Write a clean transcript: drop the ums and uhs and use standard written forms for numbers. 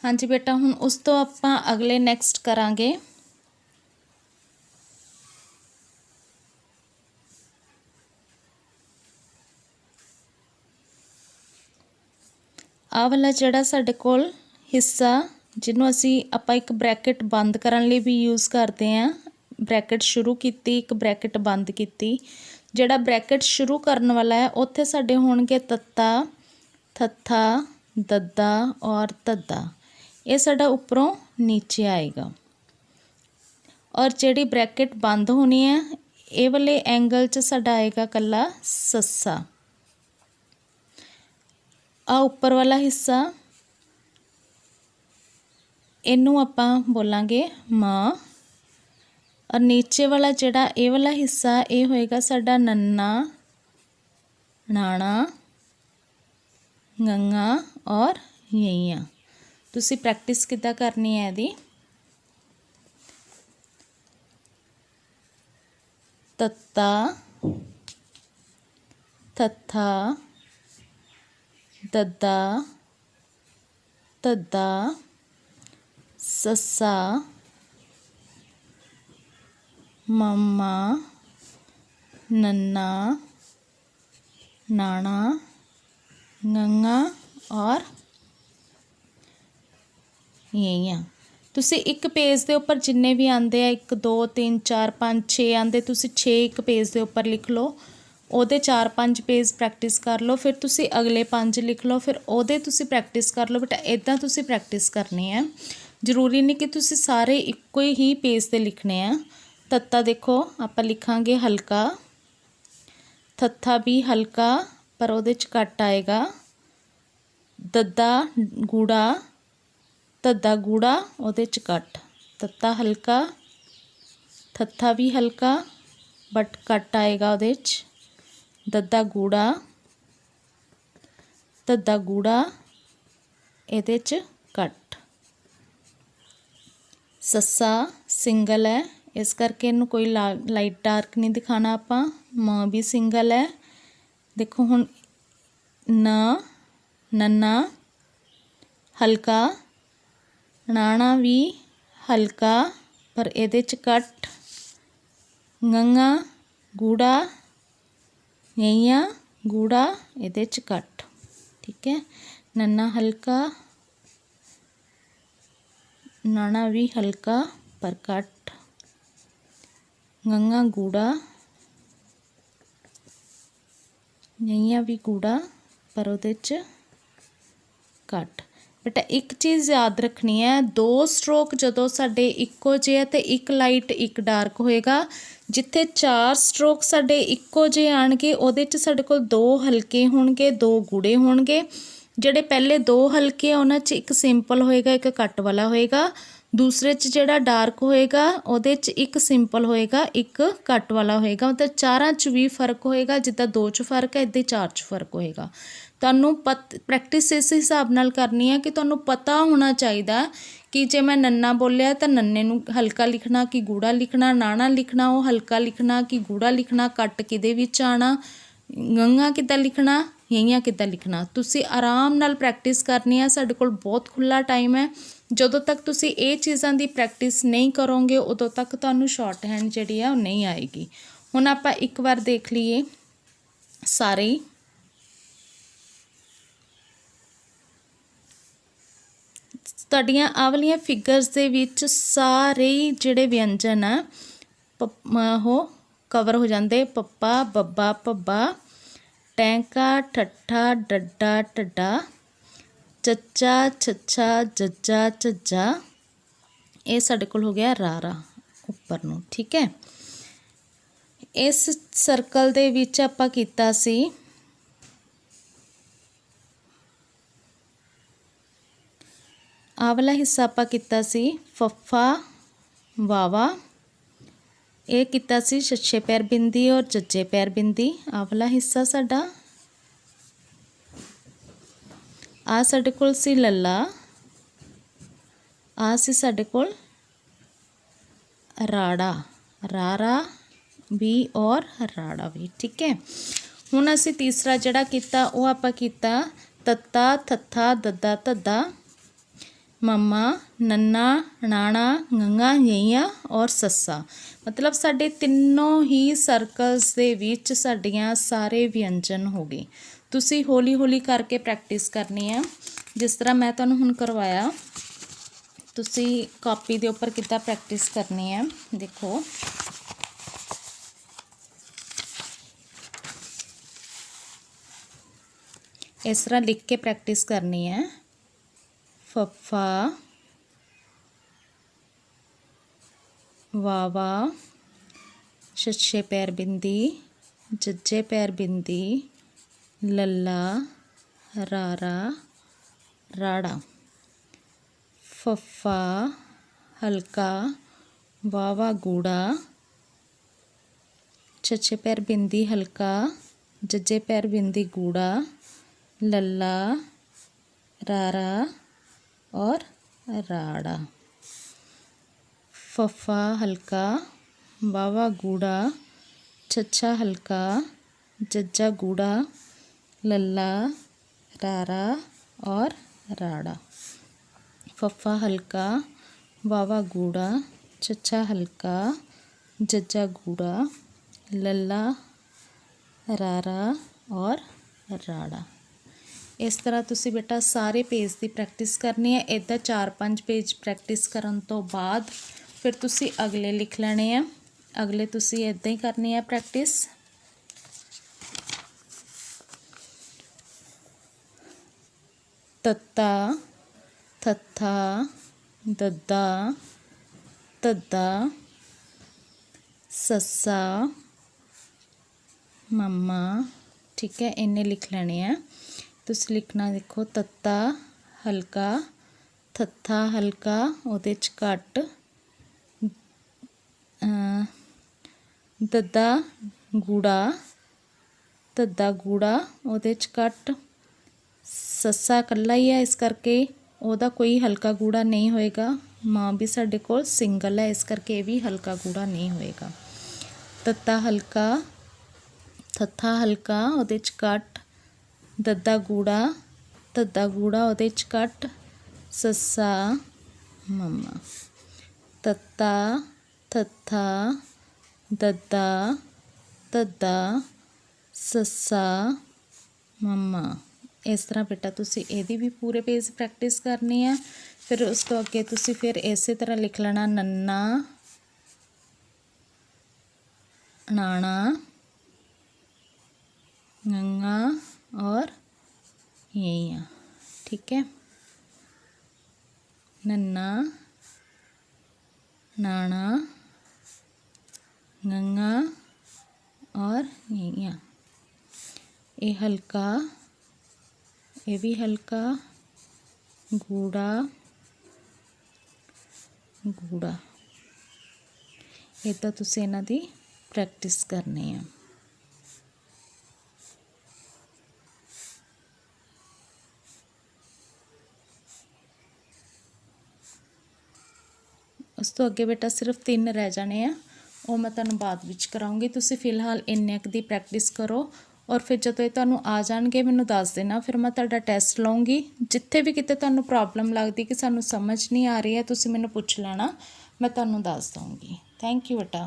हाँ जी बेटा, हुण उस तो आपां अगले नैक्सट करांगे। आह वाला जिहड़ा साडे कोल हिस्सा जिन्हों असी आपां एक ब्रैकेट बंद करन लई भी यूज़ करते हैं, ब्रैकेट शुरू कीती एक ब्रैकेट बंद कीती, जिहड़ा ब्रैकेट शुरू करन वाला है उत्थे साडे होणगे तत्ता, थत्था, दद्दा और दद्दा। ये साडा उपरों नीचे आएगा और जिहड़ी ब्रैकेट बंद होनी है ये वाले एंगल च साडा आएगा कल्ला सस्सा। आ उपर वाला हिस्सा इनू आपां बोलांगे मां और नीचे वाला जिहड़ा ये वाला हिस्सा ये होएगा साडा नन्ना, नाना, गंगा और यइयां। तुसी प्रैक्टिस किद्दां करनी है इहदी। तत्ता, थत्था, दद्दा, दद्दा, सस्सा, मम्मा, नन्ना, नाना, गंगा और यइयां। तुसी एक पेज दे उपर जिन्ने भी आंदे आ 1 2 3 4 5 6 आंदे, तुसी 6 एक पेज दे उपर लिख लो, ओहदे 4-5 पेज प्रैक्टिस कर लो, फिर तुसी अगले 5 लिख लो, फिर ओहदे तुसी प्रैक्टिस कर लो। बेटा इदां तुसी प्रैक्टिस करनी है, जरूरी नहीं कि तुसी सारे इक्को ही पेज ते लिखने हैं। तत्ता देखो आपां लिखांगे हल्का, थत्था भी हल्का पर ओहदे च कट आएगा, दद्दा गूड़ा, दद्दा गूड़ा ओहदे च कट, तत्ता हल्का, थत्था भी हल्का बट कट आएगा ओहदे च, दद्दा गूड़ा, दद्दा गूड़ा इहदे च कट। सस्सा सिंगल है इस करके इनू कोई लाइट डार्क नहीं दिखाना आपां, मां भी सिंगल है। देखो हुण न, नन्ना हल्का, नाना भी हल्का पर इहदे च कट, गंगा गूड़ा, यइयां गूड़ा इहदे च कट। ठीक है, नन्ना हल्का, नाना भी हल्का पर कट, गंगा गूड़ा, यइयां भी गूड़ा पर उहदे च कट। बेटा एक चीज़ याद रखनी है, 2 स्ट्रोक जदों साडे इक्को जिहे ते एक लाइट एक डार्क होएगा, जिथे 4 स्ट्रोक साडे इक्को जिहे आणगे उहदे च साडे कोल 2 हल्के होणगे 2 गूढ़े होणगे। जिहड़े पहले 2 हल्के उन्हां च एक सिंपल होएगा एक कट वाला होएगा, दूसरे च जिहड़ा डार्क होएगा उहदे च एक सिंपल होएगा एक कट वाला होएगा। मतलब 4 च भी फर्क होएगा, जिद्दां 2 च फर्क है इदां 4 च फर्क होएगा। तुहानूं प्रैक्टिस इस हिसाब नाल करनी है कि तुहानूं पता होना चाहिए कि जे मैं नन्ना बोलिया तो नन्ने नूं हल्का लिखना कि गूढ़ा लिखना, नाना लिखना वो हल्का लिखना कि गूढ़ा लिखना, कट किहदे विच आना, गंगा किद्दां लिखना, यइयां किद्दां लिखना। तुसी आराम नाल प्रैक्टिस करनी है, साडे कोल बहुत खुला टाइम है। जदों तक तुसी ये चीज़ां दी प्रैक्टिस नहीं करोगे उदों तक तुहानूं शॉर्ट हैंड जिहड़ी है वो नहीं आएगी। हुण आपां एक बार देख लीए सारे ही। तुहाडीआं आह वालीआं फिगर्स दे विच सारे ही जिहड़े व्यंजन आ वो कवर हो जाते, पप्पा बब्बा भब्बा, टैंका ठट्ठा डड्डा ढड्डा, चच्चा छच्छा जज्जा झज्जा, ये साडे कोल हो गया रारा उपर नूं। ठीक है, इस सर्कल दे विच आपां कीता सी आह वाला हिस्सा आपां कीता सी फफा वावा, ये कीता सी छछे पैर बिंदी और जज्जे पैर बिंदी। आह वाला हिस्सा साडा आ साडे कोल सी लल्ला, आ सी साडे कोल राड़ा, रारा भी और राड़ा भी। ठीक है, हुण असीं तीसरा जिहड़ा कीता वो आपां कीता तत्ता थत्था दद्दा धद्दा, मम्मा, नन्ना, नाना, गंगा, यैया और सस्सा। मतलब साडे तिन्नों ही सर्कल्स दे विच साडियां सारे व्यंजन हो गए। तुसी हौली हौली करके प्रैक्टिस करनी है, जिस तरह मैं तुहानूं हुण करवाया। तुसी कापी दे उपर किद्दां प्रैक्टिस करनी है, देखो। इस तरह लिख के प्रैक्टिस करनी है। फफा, वावा, छछे पैर बिंदी, जज्जे पैर बिंदी, लल्ला, रारा, राड़ा। फफा हल्का, वावा गूड़ा, छछे पैर बिंदी हल्का, जज्जे पैर बिंदी गूड़ा, लल्ला, रारा और राड़ा। फफा हल्का, वावा गूड़ा, छछा हल्का, जज्जा गूड़ा, लल्ला, रारा और राड़ा। फफा हल्का, वावा गूड़ा, छछा हल्का, जज्जा गूड़ा, लल्ला, रारा और राड़ा। इस तरह तुसी बेटा सारे पेज की प्रैक्टिस करनी है। इदा 4-5 पेज प्रैक्टिस करन तो बाद फिर तुसी अगले लिख लेने हैं। अगले तुसी इदा ही करनी है प्रैक्टिस। तत्ता, थत्था, दद्दा, तद्दा, सस्सा, मम्मा। ठीक है, इन्ने लिख लेने हैं। तुसी लिखना, देखो, तत्ता हल्का, थत्था हल्का, उहदे च घट, दद्दा गूड़ा, दद्दा गूड़ा, उहदे च घट। सस्सा कल्ला ही है, इस करके ਉਹਦਾ कोई हल्का गूड़ा नहीं होएगा। माँ भी साडे कोल सिंगल है, इस करके ये भी हल्का गूड़ा नहीं होएगा। तत्ता हल्का, थत्था हल्का, ਉਹਦੇ ਚ ਘਟ, दद्दा गूड़ा, दद्दा गूड़ा, ਉਹਦੇ ਚ ਘਟ, सस्सा मम्मा। तत्ता, थत्था, दद्दा, दद्दा, सस्सा मम्मा। इस तरह बेटा तुसी ਇਹਦੀ भी पूरे पेज प्रैक्टिस करनी है। फिर उस तो अगे तुसी फिर इस तरह लिख लेना, नन्ना, नाना, गंगा और यैया। ठीक है, नन्ना, नाना, गंगा और यैया। ये हल्का, ये भी हल्का, गूड़ा, गूड़ा। इदा तुसी इन्हां दी प्रैक्टिस करनी है। उस तो अगे बेटा सिर्फ 3 रह जाने हैं, वो मैं तुहानूं बाद विच कराऊंगी। तुसी फिलहाल इन्ने क दी प्रैक्टिस करो और फिर जो ये तुहानूं आ जाणगे मैनूं दस देना, फिर मैं तुहाडा टैसट लऊँगी। जिथे भी किते तुहानूं प्रॉब्लम लगदी कि सानूं समझ नहीं आ रही है, तुसी मैनूं पुछ लेना, मैं तुहानूं दस दूँगी। थैंक यू बेटा।